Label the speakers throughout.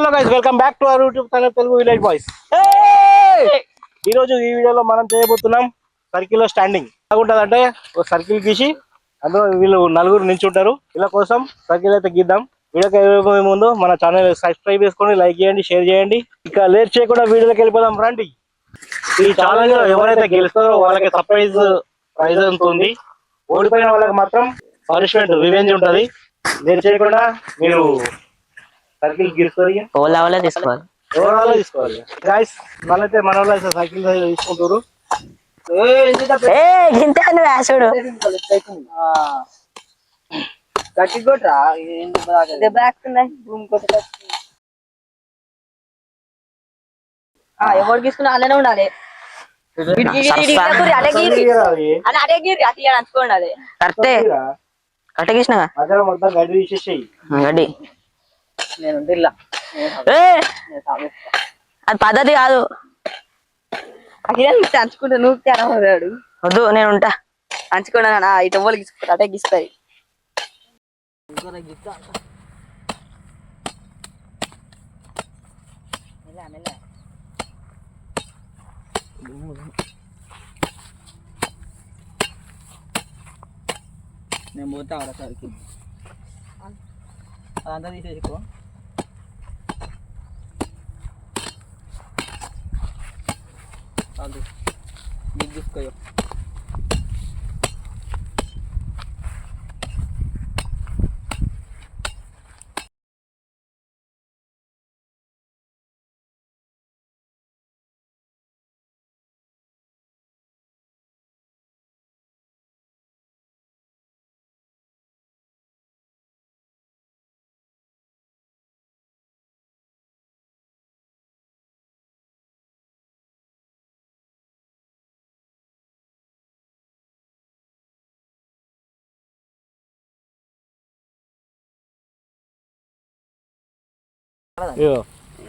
Speaker 1: Hello guys, welcome back to our YouTube channel Telugu village boys. ఈ రోజు ఈ వీడియోలో మనం చేయబోతున్నాం సర్కిల్ లో స్టాండింగ్. ఎలాగుంటదంటే ఒక సర్కిల్ గీసి అందులో వీళ్ళు నలుగురు నించుంటారు. వీళ్ళ కోసం సర్కిల్ అయితే గీద్దాం. వీడియోకి వెళ్ళే ముందు మన ఛానల్ సబ్స్క్రైబ్ చేసుకొని లైక్ చేయండి, షేర్ చేయండి. ఇక లేట్ చేయకుండా వీడియోకి వెళ్ళిపోదాం రండి. ఈ ఛానల్ లో ఎవరైతే గెలుస్తారో వాళ్ళకి సర్ప్రైజ్ ప్రైజ్ ఉంటుంది. ఓడిపోయిన వాళ్ళకి మాత్రం పనిష్మెంట్ రివెంజ్ ఉంటది. లేట్ చేయకుండా మీరు సర్కిల్ గీసుకోవాలి, తీసుకోవాలి గైస్. వాళ్ళైతే మన వాళ్ళు సర్కిల్ తీసుకుంటారు.
Speaker 2: ఎవరు తీసుకున్నా అలానే ఉండాలి.
Speaker 1: మొత్తం గడ్డి తీసేసేయి.
Speaker 2: గడ్డి అది పద్ధతి కాదు. అంచుకుంటా నువ్వు తినడు. వద్దు, నేను ఉంటా. అంచుకున్నా ఇటు ఎవరు గీసుకుంటా అటే గీస్తాయి. నేను పోతా సరికి అదంతా తీసేసుకో. తీసుకో.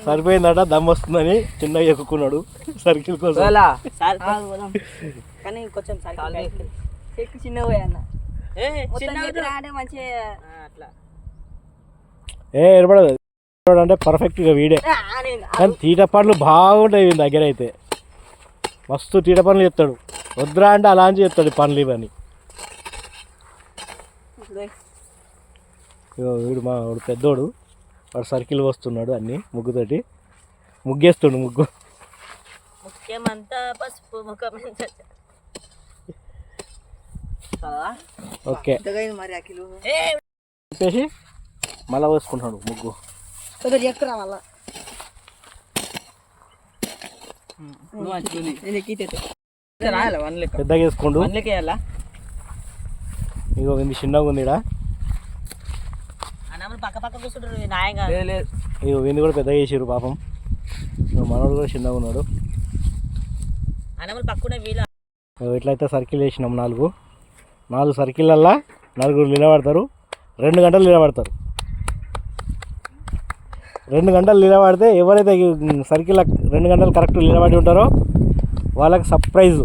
Speaker 1: సరిపోయిందట, దమ్ వస్తుందని చిన్నగా ఎక్కుకున్నాడు సర్కిల్ కోసం. ఏర్పడదు అంటే పర్ఫెక్ట్ గా వీడే. కానీ తీట పనులు బాగుంటాయి వీని దగ్గర అయితే. మస్తు తీట పనులు చెప్తాడు. వద్దురా అంటే అలా అని చెప్తాడు పనులు ఇవన్నీ. వీడు మా వాడు పెద్దోడు, వాడు సర్కిల్ వస్తున్నాడు అన్ని ముగ్గుతోటి ముగ్గేస్తుండు. ముగ్గు ఓకే చెప్పేసి మళ్ళా వేసుకుంటాడు ముగ్గు. పెద్దగా వేసుకోండు. ఇగో వింది చిన్నగా ఉంది. ఇగో వింది కూడా పెద్దగా చేసారు పాపం. మనోడు కూడా చిన్నగా ఉన్నాడు. ఎట్లయితే సర్కిల్ వేసినాం నాలుగు సర్కిళ్ళల్లా నలుగురు నిలబడతారు. 2 గంటలు నిలబడతారు. 2 గంటలు నిలబడితే ఎవరైతే సర్కిల్ 2 గంటలు కరెక్ట్ నిలబడి ఉంటారో వాళ్ళకి సర్ప్రైజ్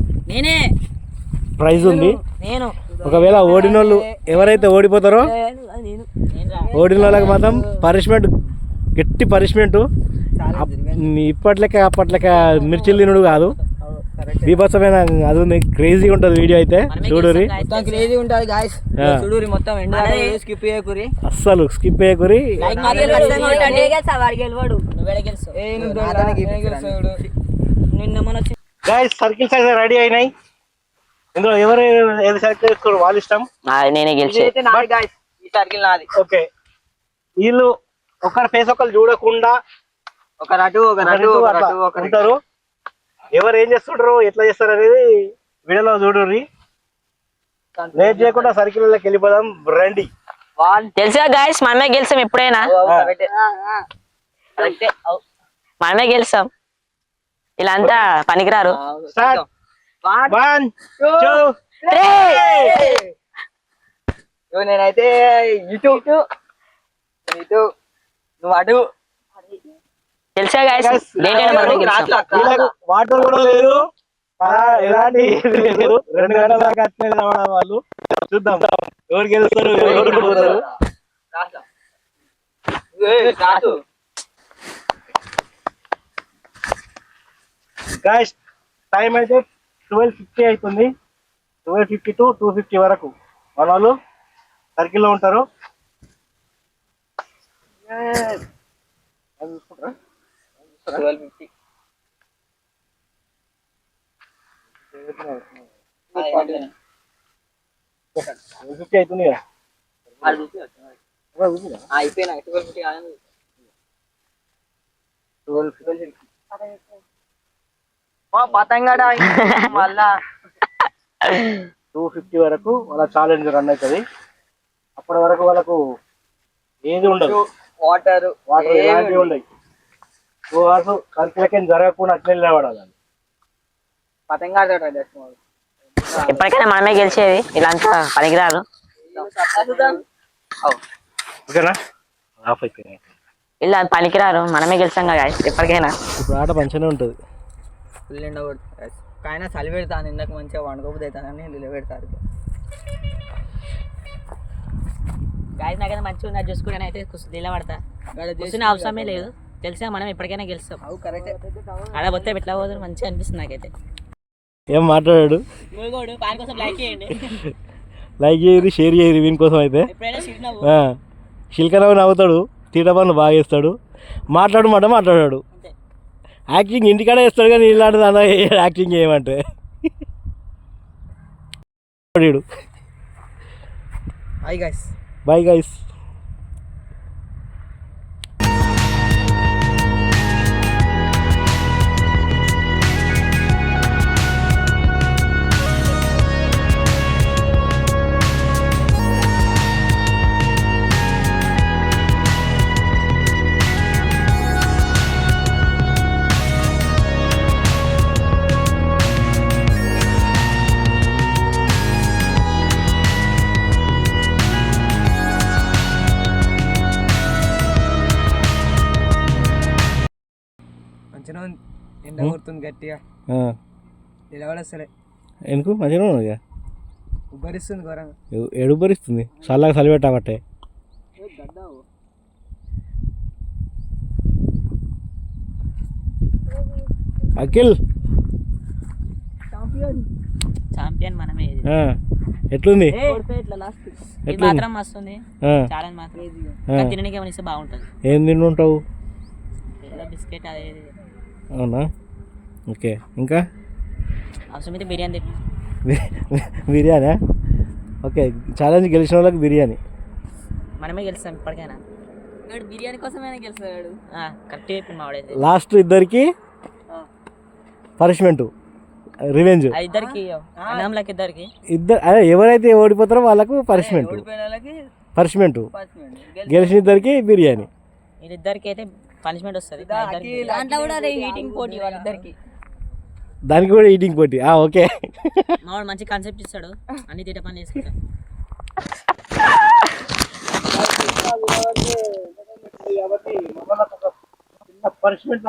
Speaker 1: ప్రైజ్ ఉంది. ఒకవేళ ఓడినోళ్ళు ఎవరైతే ఓడిపోతారో ఓడిన వాళ్ళకి మాత్రం పనిష్మెంట్, గట్టి పనిష్మెంట్. ఇప్పట్లకే అప్పట్లక మిర్చిలు తినడు కాదు, బీభత్సమైన అది ఉంది. క్రేజీగా ఉంటుంది వీడియో అయితే. చూడురి, అస్సలు స్కిప్ చేయకురి. సర్కిల్స్ అయితే రెడీ అయినాయి. ఇందులో ఎవరు ఏది సెలెక్ట్ చేసుకోరు వాళ్ళ ఇష్టం.
Speaker 2: నేనే గెలిచి
Speaker 1: ఓకే. వీళ్ళు ఒకరి ఫేస్ ఒకరు చూడకుండా ఉంటారు. ఎవరు ఏం చేస్తుంటారు, ఎట్లా చేస్తారు అనేది వీడియోలో చూడుర్రి. లేట్ చేయకుండా సర్కిల్లోకి వెళ్ళిపోదాం రండి.
Speaker 2: తెలుసా గాయస్, మనమే గెలిచాం. ఎప్పుడైనా మనమే గెలిచాం. ఇలా అంతా పనికిరారు.
Speaker 3: నేనైతే ఇటు నువ్వు అటు.
Speaker 2: తెలుసా గాయస్,
Speaker 1: వాటర్ కూడా లేదు, ఎలాంటి 2 గంటల దాకా వాళ్ళు. చూద్దాం ఎవరు గెలుస్తారు, ఎవరు గాయస్ టైం అయితే 12:50 అవుతుంది. 12:50 to 2:50 వరకు మన వాళ్ళు సర్కిల్లో ఉంటారు. చూసుకుంటారా
Speaker 3: 12:50.
Speaker 1: 12:50 అవుతుంది కదా.
Speaker 3: అయిపోయినా 12:50 కాదని
Speaker 1: 12:50
Speaker 3: పతంగాడ మళ్ళా
Speaker 1: 2:50 వరకు వాళ్ళ ఛాలెంజ్ రన్ అవుతుంది. అప్పటి వరకు వాళ్ళకు ఏది ఉండదు,
Speaker 3: వాటర్
Speaker 1: వాటర్ ఎలాంటివి ఉండవు. 2 hours సర్కిలకేం జరగకుండా అట్లే నిలబడాలి.
Speaker 3: పతంగాడ
Speaker 2: ఎప్పటికైనా మనమే గెలిచేది, ఇలాంటి పనికిరారు.
Speaker 1: ఓకేనా? ఆఫ్ అయిపోయినాయి.
Speaker 2: ఇలా పనికిరారు, మనమే గెలిచాం కదా guys, ఎప్పటికైనా.
Speaker 1: ఇప్పుడు ఆట మంచిగానే ఉంటుంది.
Speaker 3: ఫుల్ ఎండ కొడుతుంది. కానీ చలి పెడతాను, ఇందాక మంచిగా వండుకోబోతుంది అవుతానని నిలబెడతారు.
Speaker 2: గాయస్ నాకైతే మంచిగా ఉన్నది చూసుకుని అయితే నిలబడతా. కూర్చునే అవసరమే లేదు, తెలిసా మనం ఎప్పటికైనా గెలుస్తాం.
Speaker 3: అవు కరెక్ట్.
Speaker 2: అలా పోతే ఎట్లా పోతుంది, మంచిగా అనిపిస్తుంది నాకైతే.
Speaker 1: ఏం మాట్లాడాడు?
Speaker 2: పాన్ కోసం లైక్ చేయండి,
Speaker 1: లైక్ చేయరు, షేర్ చేయరు వీని కోసం అయితే. శిల్కరావు నవ్వుతాడు, తీట పనులు బాగా చేస్తాడు, మాట్లాడాడు. యాక్టింగ్ ఇంటికాడ చేస్తాడు కానీ ఇలాంటిది అన్న యాక్టింగ్ చేయమంటే బాయ్ గైస్.
Speaker 3: మంచిగా ఎండ కొడుతుంది గట్టిగా, నిలబడేస్తలే.
Speaker 1: ఎందుకు మంచిగా ఉన్నది,
Speaker 3: ఉబ్బరిస్తుంది ఘోరంగా.
Speaker 1: ఏడు ఉబ్బరిస్తుంది, చల్లగా చలి పెట్టాబట్టే. అఖిల్
Speaker 2: ఛాంపియన్ మనమే.
Speaker 1: ఎట్లుంది?
Speaker 2: ఇది మాత్రం వస్తుంది, ఛాలెంజ్ మాత్రం తినడానికి ఏమైనా ఇస్తే బాగుంటుంది.
Speaker 1: ఏం తింటుంటావు?
Speaker 2: బిస్కెట్ అదే.
Speaker 1: అవునా? ఓకే. ఇంకా
Speaker 2: అవసరమైతే బిర్యానీ తిప్పి.
Speaker 1: బిర్యానీ? ఓకే. ఛాలెంజ్ గెలిచిన వాళ్ళకి బిర్యానీ
Speaker 2: మనమే గెలుస్తాం ఇప్పటికైనా. బిర్యానీ కోసమైనా గెలుస్తాడు. కరెక్ట్ చెప్పి మావాడైతే.
Speaker 1: లాస్ట్ ఇద్దరికి పనిష్మెంట్, రివెంజ్.
Speaker 2: ఇద్దరికి
Speaker 1: ఇద్దరు అదే ఎవరైతే ఓడిపోతారో వాళ్ళకు పనిష్మెంట్. గెలిచిన ఇద్దరికి బిర్యానీ.
Speaker 2: వీళ్ళిద్దరికి అయితే పనిష్మెంట్ వస్తుంది. దాంట్లో కూడా ఈటింగ్ పోటీ వాళ్ళిద్దరికి.
Speaker 1: దానికి కూడా ఈటింగ్ పోటీ. ఓకే.
Speaker 2: మావాడు మంచి కాన్సెప్ట్ ఇస్తాడు, అన్ని తీట పని చేసుకుంటా.
Speaker 1: చిన్న పనిష్మెంట్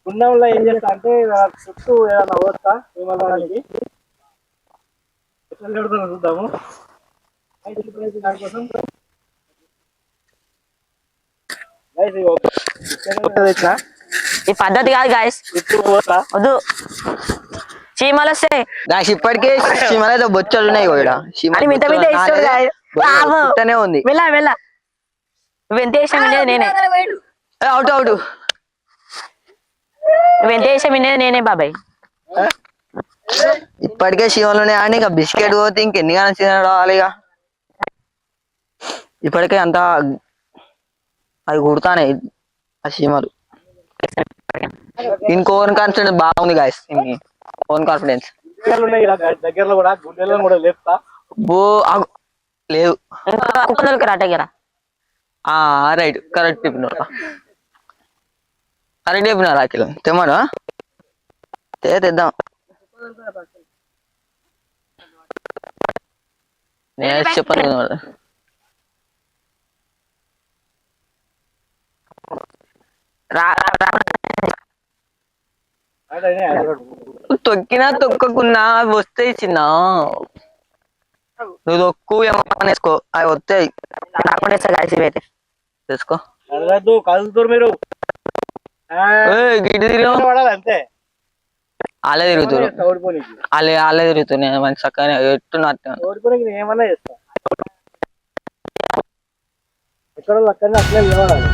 Speaker 1: గుండంలో ఏం చేస్తా అంటే చుట్టూ ఏదైనా పోస్తా విమలానికి ఎట్లా కడుతున్నా చూద్దాము. దానికోసం
Speaker 2: ఈ పద్ధతి కాదు గాయస్, వద్దు. చీమలు వస్తాయి
Speaker 3: గాయస్, ఇప్పటికే చీమలు అయితే బొచ్చలు ఉన్నాయి కూడా. ఉంది.
Speaker 2: వెళ్ళా నువ్వెంత వేసాం నేనే.
Speaker 3: అవుట్
Speaker 2: నువ్వెంత వేసాం నేనే బాబాయ్.
Speaker 3: ఇప్పటికే చీమలునే అని ఇక బిస్కెట్ పోతే ఇంకెన్ని కానీ చీమలు రావాలి. ఇక ఇప్పటికే అంత అవి కుడతానే ఆ చీమలు. ఇంకో ఓన్ కాన్ఫిడెన్స్ బాగుంది గాయస్, ఓన్ కాన్ఫిడెన్స్.
Speaker 1: దగ్గరలో కూడా గుండెల్లో కూడా లేపుతా.
Speaker 3: లేదు
Speaker 2: రాటగిరా.
Speaker 3: రైట్, కరెక్ట్ చెప్పినారా, కరెక్ట్ చెప్పినారా. అఖిల్ తెమ్మను తెద్దాం. నేను చెప్పను. తొక్కినా తొక్కకున్నా అవి వస్తాయి చిన్న. నువ్వు తొక్కు ఏమన్నా వేసుకో, అవి వస్తాయి.
Speaker 2: రాకుండా అయితే
Speaker 3: తెసుకో.
Speaker 1: కలుగుతారు మీరు.
Speaker 3: గిడ్డు తిరిగా
Speaker 1: పడాలి అంతే.
Speaker 3: అలా తిరుగుతారు,
Speaker 1: ఓడిపోనికి
Speaker 3: అలా తిరుగుతున్నాయి మంచి చక్కగా ఎట్టున్నట్టు.
Speaker 1: ఓడిపోనికి నేను ఏమన్నా చేస్తా. ఎక్కడ అక్కడనే అట్లే నిలబడాలి.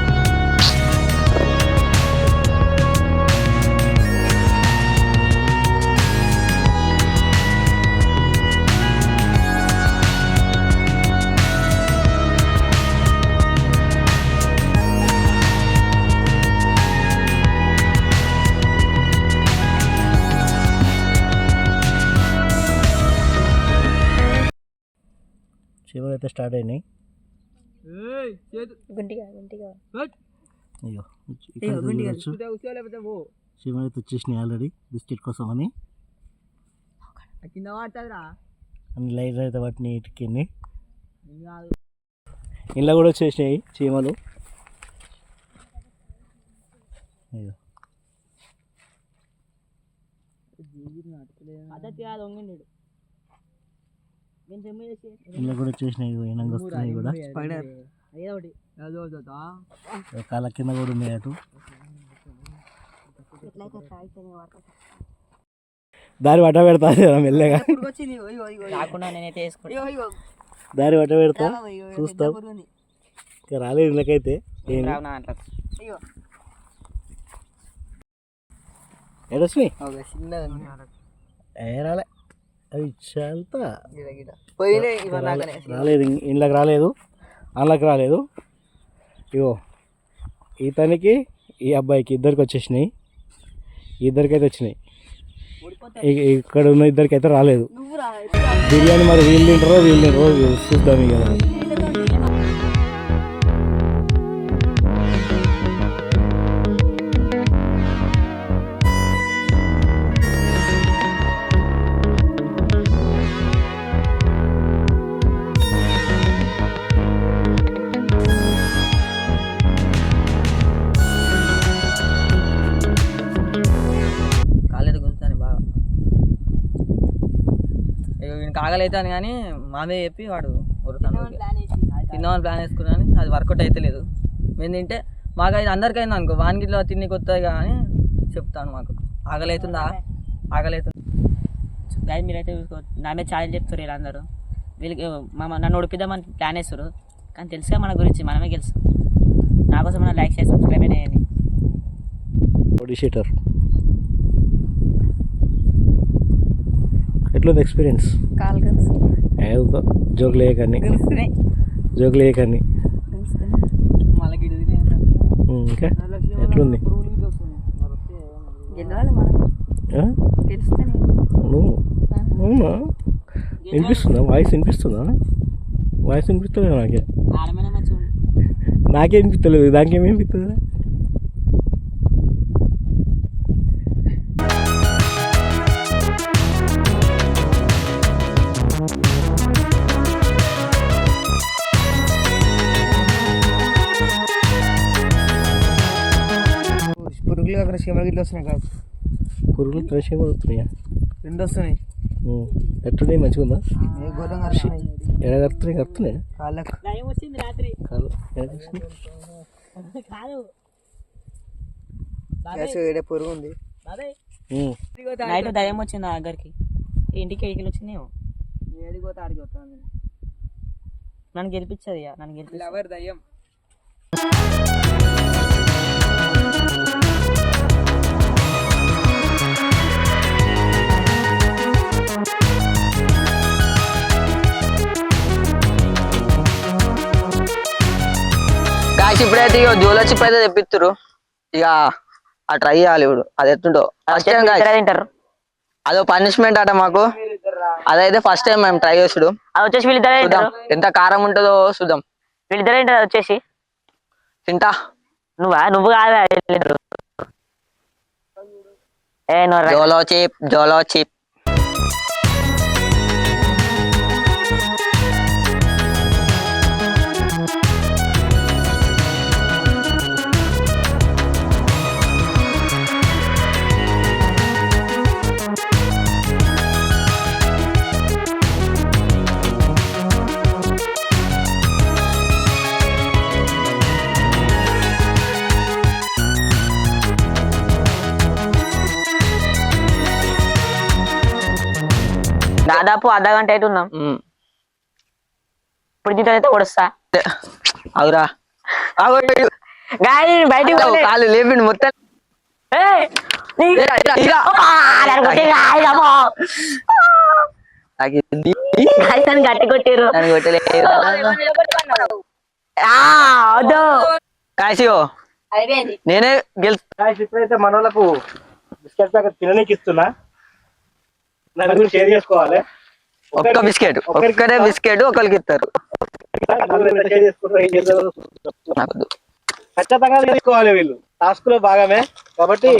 Speaker 1: చివరి అయితే స్టార్ట్ అయినాయి. అయ్యో చివరి అయితే వచ్చేసినాయి ఆల్రెడీ బిస్కెట్ కోసం అని. అన్ని లైట్ అయితే వాటిని ఇటుకెళ్ళి ఇంట్లో కూడా వచ్చేసినాయి చీమలు. అయ్యో ఇంట్లో కూడా వచ్చేసినాయి, ఏనంగా వస్తున్నాయి కూడా. కాళ్ళ కింద కూడా ఉన్నాయి అటు. దారి వట్ట పెడతా మెల్లగా, దారి వట్ట పెడతా చూస్తాం. ఇంకా రాలేదు ఇళ్ళకైతే. ఏడొచ్చినాయి రాలే, అవి చాలా రాలేదు, ఇంట్లోకి రాలేదు, అందులోకి రాలేదు. ఇగో ఇతనికి ఈ అబ్బాయికి ఇద్దరికి వచ్చేసినాయి, ఇద్దరికైతే వచ్చినాయి. ఇక్కడ ఉన్న ఇద్దరికి అయితే రాలేదు. బిర్యానీ మరి వీళ్ళు తింటారో చూద్దాం ఇక.
Speaker 3: కాగలైతాను కానీ మామే చెప్పి వాడు వరుతాను తిన్నామని ప్లాన్ వేసుకున్నాను, అది వర్కౌట్ అయితే లేదు. మేము తింటే మాకు అది అందరికైంది అనుకో, వానికిలో తిని కొత్తది కానీ చెప్తాను. మాకు ఆకలవుతుందా, ఆకలవుతుంది.
Speaker 2: గాయ మీరైతే నా మీద ఛాలెంజ్ చెప్తారు వీళ్ళు అందరూ. వీళ్ళకి నన్ను ఉడిపిద్దామని ప్లాన్ వేస్తారు, కానీ తెలుసుగా మన గురించి మనమే గెలుస్తాం. నా కోసం మనం లైక్ చేసి సబ్స్క్రైబ్ అయినాయని.
Speaker 1: షీటర్ ఎట్లుంది ఎక్స్పీరియన్స్? జోకులు వేయకని, జోకులు వేయకని. ఇంకా ఎట్లుంది? అవునా, వినిపిస్తుందా వాయిస్? వినిపిస్తుందా వాయిస్? వినిపిస్తలేదు నాకే, నాకే వినిపిస్తలేదు, దానికేమి వినిపిస్తుంది?
Speaker 3: పురుగులు అక్కడ చీమలు గిట్ల వస్తున్నాయి కాదు,
Speaker 1: పురుగులు ఫ్రెష్ పడుతున్నాయా?
Speaker 3: రెండు వస్తున్నాయి.
Speaker 1: ఎట్టున్నాయి? మంచిగా ఉందా?
Speaker 3: ఘోరంగా
Speaker 1: కడుతున్నాయి, కడుతున్నాయి
Speaker 3: పురుగు ఉంది.
Speaker 2: నైట్ దయ్యం వచ్చింది నా దగ్గరికి, ఇంటికి ఎడికి వచ్చిందేమో.
Speaker 3: ఏడిపోతే ఆడికి వస్తాను,
Speaker 2: నన్ను గెలిపించదు, నన్ను గెలిపి
Speaker 3: దయ్యం. ఇప్పుడైతే ఇక జోలో చిప్ అయితే తెప్పిస్తారు, ఇక ఆ ట్రై చేయాలి. ఇప్పుడు అది ఎట్టుంటో ఫస్ట్ టైం తింటారు, అదో పనిష్మెంట్ అట మాకు. అదైతే ఫస్ట్ టైం మేము ట్రై చేసుడు.
Speaker 2: అది వచ్చేసి వీళ్ళిద్దరే
Speaker 3: ఎంత కారం ఉంటుందో చూద్దాం.
Speaker 2: వీళ్ళిద్దరే తింటారు. అది వచ్చేసి
Speaker 3: తింటా.
Speaker 2: నువ్వు కాదా?
Speaker 3: జోలో చిప్, జోలో చిప్.
Speaker 2: దాదాపు అర్ధ గంట అయితే ఉన్నాం. ఇప్పుడు దీంతో అయితే కొడుస్తా.
Speaker 3: అవురా
Speaker 2: గాయ బయటికి పోలే.
Speaker 3: కాలు లేపిండు మొత్తం.
Speaker 2: ఏయ్, గట్టి కొట్టిరు. వద్దు
Speaker 3: కాశియో నేనే గెలుస్తా.
Speaker 1: ఇప్పుడైతే మన వాళ్ళకు బిస్కెట్ ప్యాకెట్ తిననీకి ఇస్తున్నా, నలుగురు షేర్ చేసుకోవాలి.
Speaker 3: ఒక్క బిస్కెట్, ఒక్కడే బిస్కెట్ ఒకరికి ఇస్తారు.
Speaker 1: షేర్ చేసుకుంటారు, ఏం చేస్తారో
Speaker 3: నాకు
Speaker 1: ఖచ్చితంగా తీసుకోవాలి. వీళ్ళు టాస్క్ లో భాగమే కాబట్టి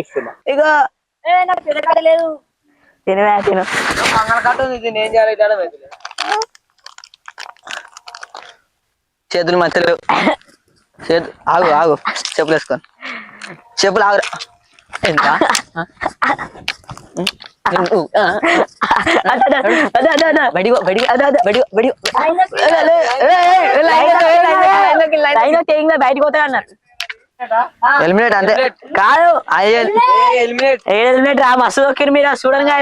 Speaker 1: ఇస్తున్నా.
Speaker 2: ఇగో లేదు తినవే తిను.
Speaker 3: చేతులు మధ్యలో ఆగు ఆగు, చెప్పులు వేసుకొని చెప్పులు ఆగురా.
Speaker 2: బయటకు పోతా అన్నారు.
Speaker 3: హెల్మెట్ అంతే
Speaker 2: కాదు
Speaker 3: హెల్మెట్
Speaker 2: రా మస్తు దొక్కిరు మీరు చూడండి.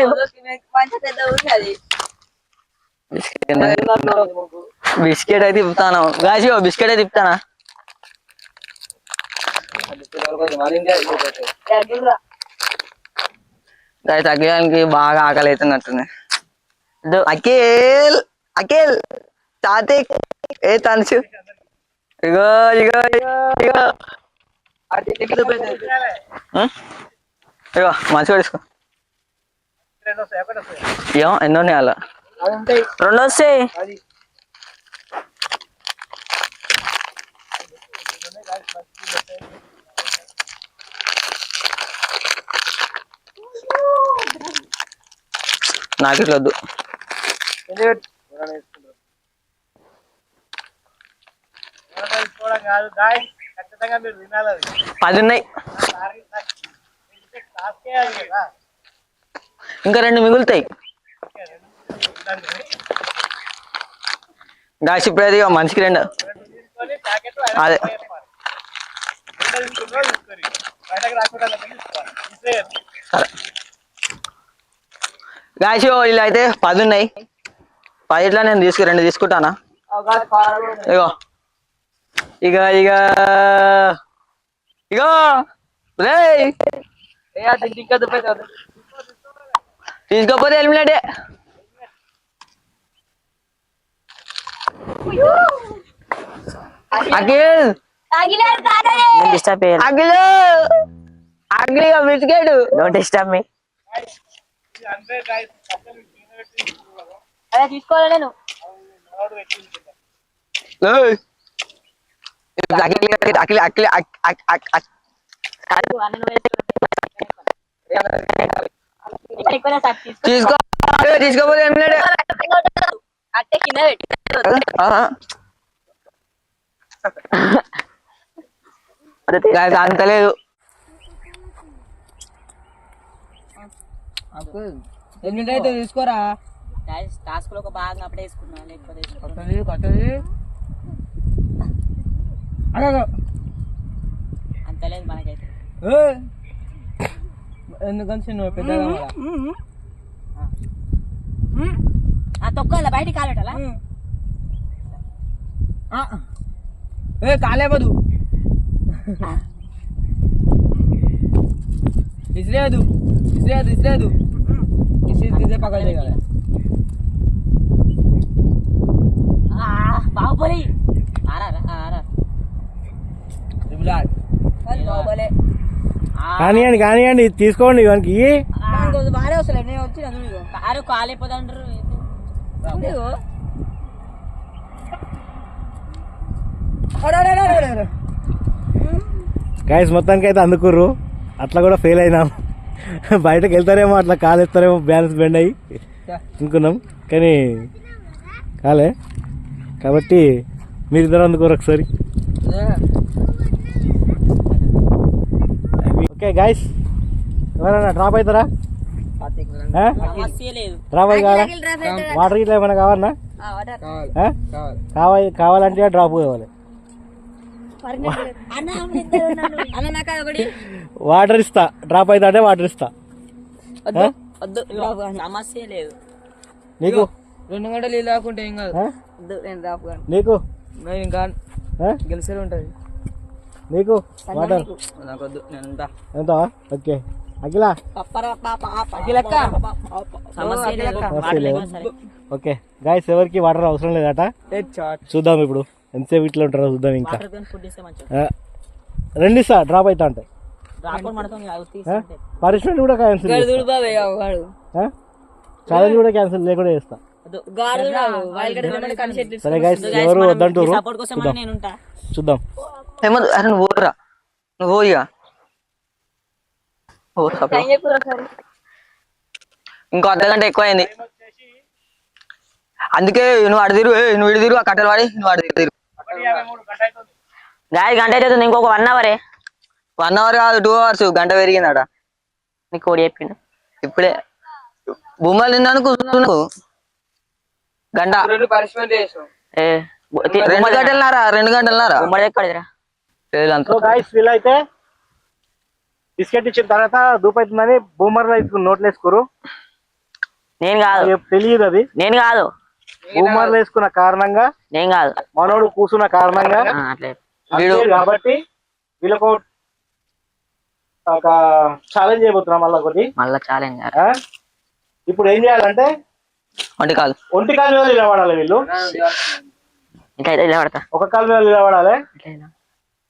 Speaker 3: బిస్కెట్ అయితే తిప్పుతాను గాజీ, బిస్కెట్ అయితే తిప్పుతానా. గాయ తగ్గడానికి బాగా ఆకలి అవుతున్నట్టుంది. అఖిల్ అఖిల్ తాతిక్ ఏ తనుసు ఇగో ఇగో ఇగో ఇగో ఇగో మంచిగా తీసుకో. ఏమో ఎన్నో ఉన్నాయి అలా
Speaker 2: 2 వస్తాయి.
Speaker 3: నాకు ఇట్లా వద్దు.
Speaker 1: ఖచ్చితంగా మీరు వినాలి.
Speaker 3: 10 ఉన్నాయి, ఇంకా 2 మిగులుతాయి. గాసి ఇప్పుడైతే మనిషికి 2 అదే గాసి ఇలా అయితే 10 ఉన్నాయి. 10 ఇట్లా నేను 2 తీసుకుంటానా. ఇగో ఇక ఇక ఇగో రే తీసుకోపోతే హెల్మెట్ అఖిల్
Speaker 2: డిస్టర్బ్ చేయాలి.
Speaker 3: Akhil Akhil biscuit
Speaker 2: don't disturb me. అదే తీసుకోవాలి నేను.
Speaker 3: అఖిల్ అఖిల్ తీసుకో తీసుకోపోతే
Speaker 2: అట్టే కింద
Speaker 3: అంత లేదు. అయితే తీసుకోరా.
Speaker 2: టాస్క్ లో ఒక భాగం అప్పుడే వేసుకున్నా, లేకపోతే అంత లేదు మనకైతే.
Speaker 3: ఎందుకంటే నువ్వు పెద్దగా
Speaker 2: తొక్కాల బయటికి కాలటలా
Speaker 3: కాలేవదు, ఇసిరేదు ఇసిరేదు ఇసిరేదు ఇసిరే పక్కన కదా.
Speaker 2: బాహుబలి
Speaker 1: కానివ్వండి కానివ్వండి, తీసుకోండి. ఇవన్నీ
Speaker 2: బాగా వస్తలే నేను వచ్చి కారు కాలిపోతాంటారు.
Speaker 1: గైస్ మొత్తానికి అయితే అందుకుర్రు. అట్లా కూడా ఫెయిల్ అయినాం. బయటకు వెళ్తారేమో, అట్లా కాలు ఎత్తారేమో, బ్యాలెన్స్ బెండ్ అయ్యి అనుకున్నాం, కానీ కాలే. కాబట్టి మీరిద్దరు అందుకోరు ఒకసారి. ఓకే గైస్, ఎవరైనా డ్రాప్ అవుతారా? డ్రాప్ అయి కావాలా? వాటర్ ఇట్లా ఏమైనా కావాలన్నా? కావాలంటే డ్రాప్ కావాలి. వాటర్ ఇస్తా, డ్రాప్ అవుతా అంటే వాటర్ ఇస్తా.
Speaker 2: వద్దు వద్దు సమస్య లేదు.
Speaker 1: నీకు
Speaker 3: 2 గంటలు నీళ్ళు రాకుంటే ఏం కాదు.
Speaker 1: ఆ?
Speaker 2: వద్దు నేను రాపు కానీ.
Speaker 1: నీకు
Speaker 3: నేను ఇంకా
Speaker 1: ఆ?
Speaker 3: గెలిసే ఉంటది.
Speaker 1: నీకు వాటర్
Speaker 3: నాకు వద్దు, నేను ఉంటా.
Speaker 1: ఎంత ఓకే అఖిల
Speaker 3: అఖిలక్క.
Speaker 2: సమస్య లేదు.
Speaker 1: సమస్య
Speaker 2: వాటర్
Speaker 1: లేదా?
Speaker 2: లేకపోతే సరే.
Speaker 1: ఓకే గాయస్ ఎవరికి వాటర్ అవసరం లేదట. చూద్దాం ఇప్పుడు ఎంతసేపు ఇట్లా ఉంటారో చూద్దాం. ఇంకా
Speaker 2: వాటర్ తో ఫుడ్ ఇస్తే మంచిగా.
Speaker 1: రెండు ఇస్తా డ్రాప్ అవుతా ఉంటాయి.
Speaker 2: రాకుండా మనతో
Speaker 1: పనిష్మెంట్ కూడా క్యాన్సిల్
Speaker 3: చూడు బాబాయ్ వాడు
Speaker 1: ఛాలెంజ్ కూడా క్యాన్సిల్ లేకుండా చేస్తా. సరే గైస్ ఎవరు వద్దంటారు
Speaker 2: సపోర్ట్ కోసం
Speaker 1: చూద్దాం
Speaker 2: నేను ఉంటా.
Speaker 1: చూద్దాం.
Speaker 3: ఏమో అరే నువ్వు పోరా, నువ్వు పో ఇక. ఇంకో అర్ధగంట ఎక్కువ అయింది. అందుకే నువ్వు అడిదిరు, నువ్వు ఇడిదిరు, ఆ కట్టెలు వాడి నువ్వు అడిదిరు.
Speaker 2: గాయ గంట అవుతుంది, ఇంకొక 1 అవర్.
Speaker 3: 1 అవర్ కాదు 2 అవర్స్, గంట పెరిగిందట.
Speaker 2: నీకు ఓడి చెప్పిండు
Speaker 3: ఇప్పుడే బొమ్మలు తిన్నాను కూర్చున్నాను. గంట 2 గంటలున్నారా 2 గంటలున్నారా
Speaker 2: ఉమ్మడి ఎక్కడిదిరా?
Speaker 1: సో గాయస్ వీళ్ళైతే బిస్కెట్ ఇచ్చిన తర్వాత దూపైతుందని బూమర్లో నోట్లు వేసుకోరు.
Speaker 2: నేను కాదు,
Speaker 1: తెలియదు అది.
Speaker 2: నేను కాదు,
Speaker 1: బూమర్లు వేసుకున్న కారణంగా,
Speaker 2: నేను కాదు,
Speaker 1: మనోడు కూర్చున్న కారణంగా
Speaker 2: అట్లే
Speaker 1: వీడు కాబట్టి వీళ్ళకు ఒక ఛాలెంజ్ చేయబోతున్నాం మళ్ళీ ఒకటి.
Speaker 2: మళ్ళా ఛాలెంజ్.
Speaker 1: ఇప్పుడు ఏం చేయాలంటే ఒంటి కాలు మీద నిలబడాలి. వీళ్ళు
Speaker 2: ఇట్లా నిలబడతా,
Speaker 1: ఒక కాలు మీద నిలబడాలి.
Speaker 2: ఇట్లా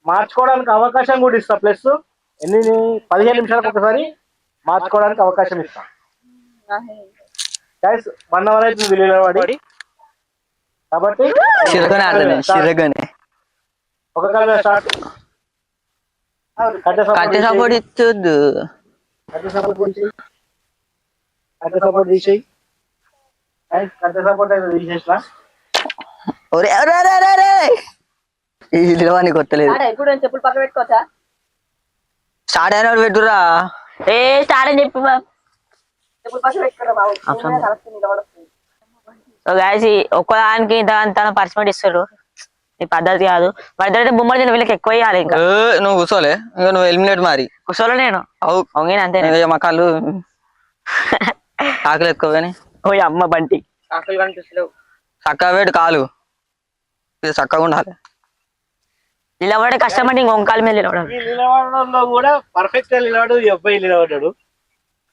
Speaker 1: మార్చుకోవడానికి అవకాశం కూడా ఇస్తా. ప్లస్ 15 నిమిషాలకు ఒకసారి మార్చుకోవడానికి అవకాశం ఇస్తా. 1 అవర్ అయితే వీళ్ళు నిలబడి కాబట్టి ఒక కాలు మీద స్టార్ట్.
Speaker 3: కట్టె సపోర్ట్ ఇచ్చొద్దు,
Speaker 1: కట్టె సపోర్ట్ తీసేయి. కట్టె సపోర్ట్ అయితే తీసేసిన.
Speaker 3: నిలవానికి కొత్తలేదు.
Speaker 2: చెప్పులు పక్కన పెట్టుకోవచ్చా?
Speaker 3: స్టార్ట్ అయిన పెట్టురా.
Speaker 2: స్టార్ట్ అని చెప్పి ఒక్కదానికి తన పనిష్మెంట్ ఇస్తారు. ఈ పద్ధతి కాదు. మరి బొమ్మలు తిన వీళ్ళకి ఎక్కువ ఇవ్వాలి. ఇంకా
Speaker 3: నువ్వు కూర్చోలే, ఇంకా నువ్వు ఎలిమినేట్ మరి.
Speaker 2: కూర్చోలే నేను అవును అంతే.
Speaker 3: మా కాళ్ళు ఆకలి ఎక్కువ కానీ
Speaker 2: ఓ అమ్మ బంటి
Speaker 3: ఆకలి కనిపిస్తలేవు. చక్కగా వేడు కాలు చక్కగా ఉండాలి.
Speaker 2: నిలబడే కష్టపడి ఇంకొంకాల మీద నిలబడాలి.
Speaker 1: నిలబడంలో కూడా పర్ఫెక్ట్ గా నిలబడు. ఈ అబ్బాయి నిలబడ్డాడు.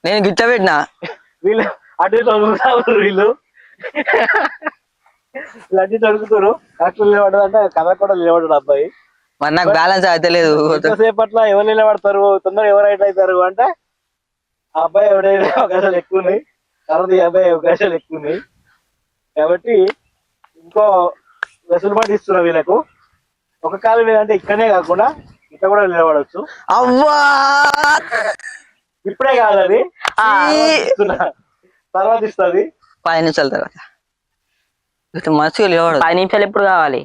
Speaker 3: నేను గిట్ట పెట్టినా,
Speaker 1: వీళ్ళు అటు తొడుగుతారు. వీళ్ళు అటు తొడుగుతారు. కరెక్ట్ నిలబడదంటే కథ కూడా నిలబడ్డాడు అబ్బాయి.
Speaker 3: మరి నాకు బ్యాలెన్స్ అయితే లేదు.
Speaker 1: సేపట్ల ఎవరు నిలబడతారు, తొందరగా ఎవరు అవుట్ అవుతారు అంటే ఆ అబ్బాయి ఎవరైనా అవకాశాలు ఎక్కువ ఉన్నాయి. తర్వాత ఈ అబ్బాయి అవకాశాలు ఎక్కువ ఉన్నాయి. కాబట్టి ఇంకో వెసులుబాటు ఇస్తున్నా వీళ్ళకు. ఒక కాలు మీద అంటే ఇక్కడనే కాకుండా ఇక్కడ కూడా నిలబడవచ్చు.
Speaker 3: అవ్వా
Speaker 1: ఇప్పుడే కాదు అది, తర్వాత ఇస్తుంది.
Speaker 3: 10 నిమిషాల తర్వాత మంచిగా నిలబడదు.
Speaker 2: 10 నిమిషాలు ఎప్పుడు కావాలి?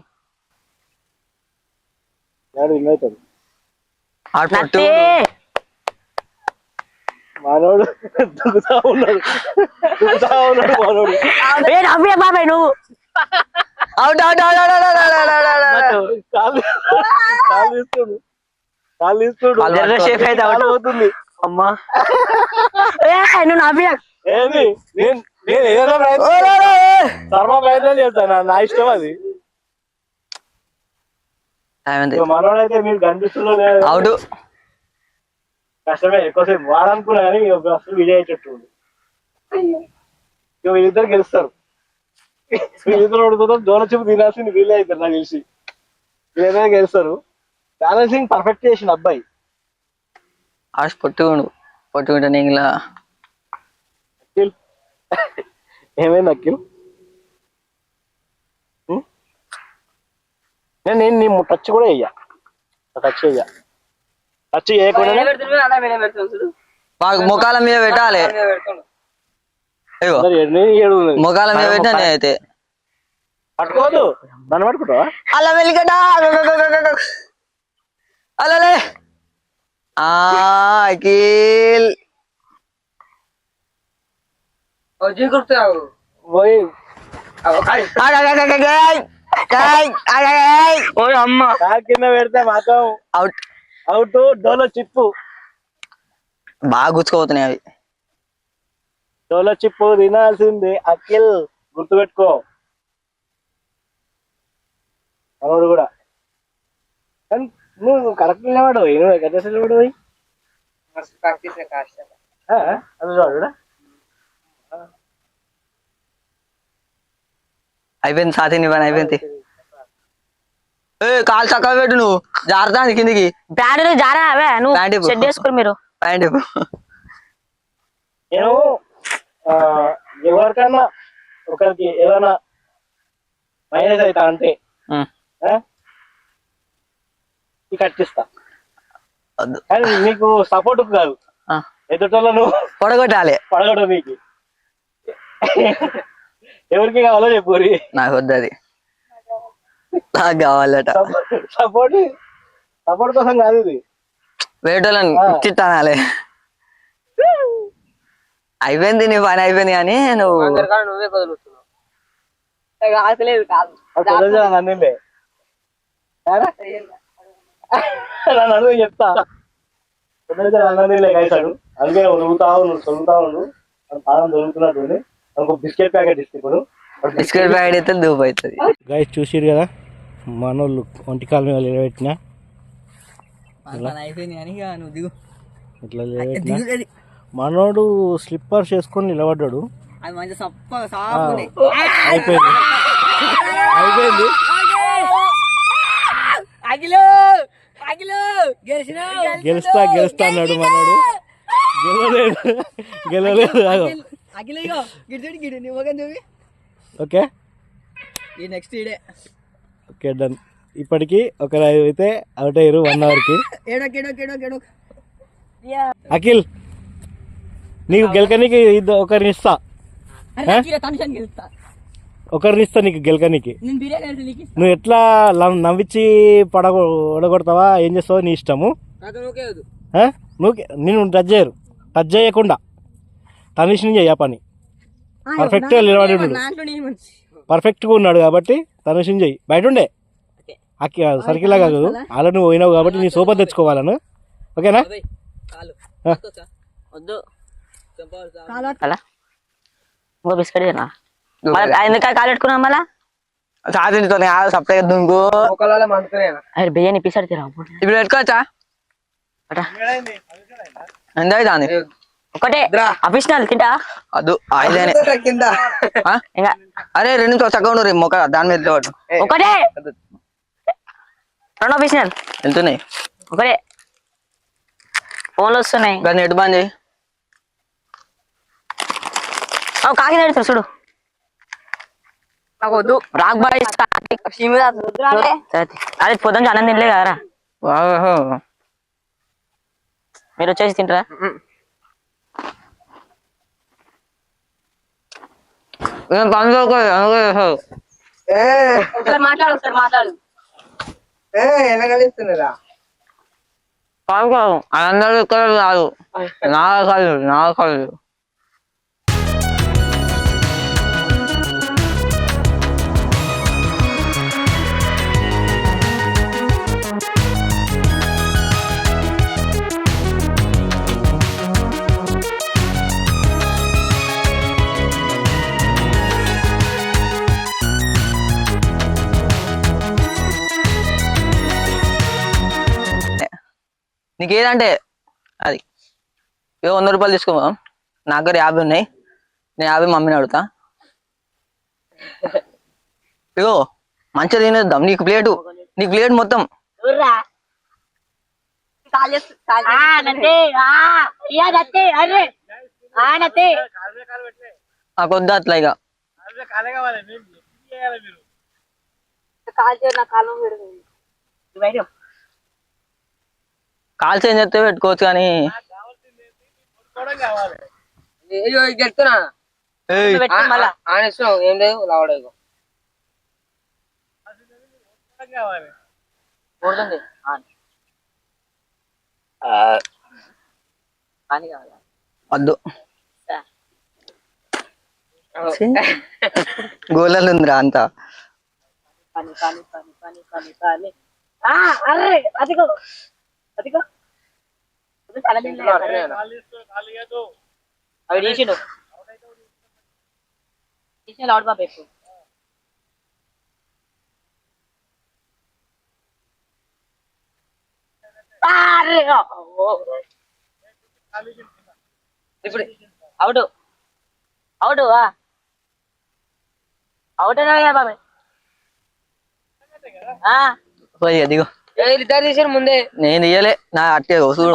Speaker 1: మనోడు దుగుతా ఉన్నాడు మనోడు.
Speaker 2: బాబాయ్ నువ్వు
Speaker 1: కాలు ఇస్తుడు అవుతుంది.
Speaker 2: అమ్మా నువ్వు నవ్వి
Speaker 1: ఏది నేను ఏదో సర్వ ప్రయత్నం చేస్తాను. నా ఇష్టం అది. మనోడైతే మీరు కనిపిస్తుందో
Speaker 3: అవుట్.
Speaker 1: కష్టమే ఎక్కువసేపు వాడనుకున్నా కానీ అసలు విజయ్ అయ్యేటట్టు. వీళ్ళిద్దరు గెలుస్తారు. వీళ్ళిద్దరు ఓడుతుందో జోల చూపు తినాల్సింది వీళ్ళే అవుతారు నాకు తెలిసి. వీళ్ళైతే గెలుస్తారు. బ్యాలెన్సింగ్ పర్ఫెక్ట్ చేసిన అబ్బాయి.
Speaker 3: పొట్టుకుంటా నేను ఇలా
Speaker 1: అఖిల్ ఏమైంది అఖిల్? నేను నీ టచ్ కూడా వెయ్యా. టచ్ చేయకుండా
Speaker 3: ముఖాల మీద పెట్టాలి. ముఖాల మీద పెట్టా నేనైతే
Speaker 1: పట్టుకోవద్దు. నన్ను పట్టుకుంటావా?
Speaker 3: అలా వెలిగడా అలాలే అఖిల్
Speaker 2: అమ్మ
Speaker 1: కింద పెడితే మాత్రం
Speaker 3: అవుట్.
Speaker 1: అవుట్. డోలో చిప్పు
Speaker 3: బాగా గుచ్చుకోపోతున్నాయి అవి.
Speaker 1: చోళ చిప్పు తినాల్సిందే అఖిల్, గుర్తుపెట్టుకో. మనోడు కూడా. కానీ నువ్వు కరెక్ట్ నిలబడు, నువ్వు ఎక్కడ నిలబడు పోయి అది చూడ.
Speaker 3: అయిపోయింది సాతి నీ పని అయిపోయింది. కాలు చక్కగా పెట్టు, నువ్వు జారుతా కిందికి.
Speaker 2: ప్యాంటు జారా అవే నువ్వు సెట్ చేసుకోరు మీరు.
Speaker 3: ప్యాంట్
Speaker 1: నేను ఎవరికన్నా ఒకరికి ఏదైనా మైనస్ అవుతా అంటే కట్టిస్తా, కానీ నీకు సపోర్ట్ కాదు, ఎదుటోళ్ళను
Speaker 3: పొడగొట్టాలి.
Speaker 1: పడగొట్ట నీకు ఎవరికి కావాలో చెప్పు.
Speaker 3: నాకు వద్దు అది, నాకు కావాలట.
Speaker 1: సపోర్ట్ సపోర్ట్ కోసం కాదు ఇది,
Speaker 3: వేటోళ్ళని ఇచ్చిట్టాలి. అయిపోయింది నీ పని అయిపోయింది, కానీ నువ్వు
Speaker 2: నువ్వే వదులుతున్నావు.
Speaker 1: నన్నులే నన్ను అడుగు చెప్తా. నన్నులే కలిసాడు, అందుకే నువ్వుతావు, నువ్వు చదువుతావు, పాదం దొరుకుతున్నట్టుంది. నాకు బిస్కెట్ ప్యాకెట్ ఇస్తే ఇప్పుడు
Speaker 3: బిస్కెట్ ప్యాకెట్ అయితే దూపు అవుతుంది.
Speaker 1: గైస్ చూసిరు కదా మనోళ్ళు ఒంటి కాలు మీద నిలబెట్టిన
Speaker 3: అయిపోయింది, కానీ నువ్వు దిగు.
Speaker 1: ఇట్లా నిలబెట్టిన మనోడు స్లిప్పర్స్ వేసుకొని నిలబడ్డాడు.
Speaker 3: అది మంచి
Speaker 1: అయిపోయింది అయిపోయింది. గెలుస్తా గెలుస్తా అన్నాడు మనోడు, గెలవలేదు. ఓకే
Speaker 3: నెక్స్ట్ ఇడే
Speaker 1: ఓకే డన్. ఇప్పటికి ఒకరు అయితే అవుట్ అయ్యారు 1 hour కి. అఖిల్ నీకు గెలకనికి ఒకరిని ఇస్తా, ఒకరిని ఇస్తా నీకు గెలకనికి. నువ్వు ఎట్లా నవ్విచ్చి ఒడగొడతావా, ఏం చేస్తావో నీ ఇష్టము. నువ్వు నేను టచ్ చేయకుండా తనిష్ని చెయ్య పని. పర్ఫెక్ట్గా నిలబడి ఉన్నాడు, పర్ఫెక్ట్గా ఉన్నాడు కాబట్టి తనుషిని చెయ్యి. బయట ఉండే సర్కిల్ లాగా కాదు, అలా నువ్వు పోయినావు కాబట్టి నీ సూపర్ తెచ్చుకోవాలను. ఓకేనా?
Speaker 2: బిస్కెట్ ఎందుకు కాలు పెట్టుకున్నా మళ్ళా
Speaker 3: సపరేట్ దుంకు
Speaker 2: బిర్యానీ పిసాడు తీరా
Speaker 3: ఇప్పుడు పెట్టుకోవచ్చా? ఎంత అవుతుంది?
Speaker 2: ఒకటే అఫీషనల్ తింటా
Speaker 3: అదు ఆయిల్ కింద. అరే 2 నిమిషాలు చక్కగా రే మొక్క దాని మీద
Speaker 2: ఒకటే 2 అఫీషనల్
Speaker 3: వెళ్తున్నాయి.
Speaker 2: ఒకటే ఫోన్లు వస్తున్నాయి.
Speaker 3: నెట్ బంద్ చేయి.
Speaker 2: కాకి నడుతుంది చూడు. వద్దు రాక్ బాయ్ అదే పొద్దున అన్నం తినలే కదరా, మీరు వచ్చేసి తింటారా? మాట్లాడు సార్ మాట్లాడు.
Speaker 3: అందరూ ఇక్కడ రాదు, నా కాదు. నీకేదంటే అది 100 రూపాయలు తీసుకో, నా దగ్గర 50 ఉన్నాయి, నేను 50 మమ్మీని అడుగుతా. ఇగో మంచిగా తినేద్దాం. నీకు ప్లేట్ మొత్తం నాకు వద్దా అట్లా. ఇక కాల్స్ ఏం చేస్తే పెట్టుకోవచ్చు, కానీ
Speaker 2: చెప్తున్నా ఏం లేదు లావడే
Speaker 3: వద్దు. గోళాలు ఉందిరా అంతా.
Speaker 2: అవి తీసిండు లౌడ్ బాబు ఎక్కువ ఇప్పుడు అవుట్ అవుట్ అవుట్ అయినా బాబాయ్
Speaker 3: దిగు
Speaker 2: ఇద్దరు తీసారు ముందే
Speaker 3: నేను తీయలే నా అట్టే చూడు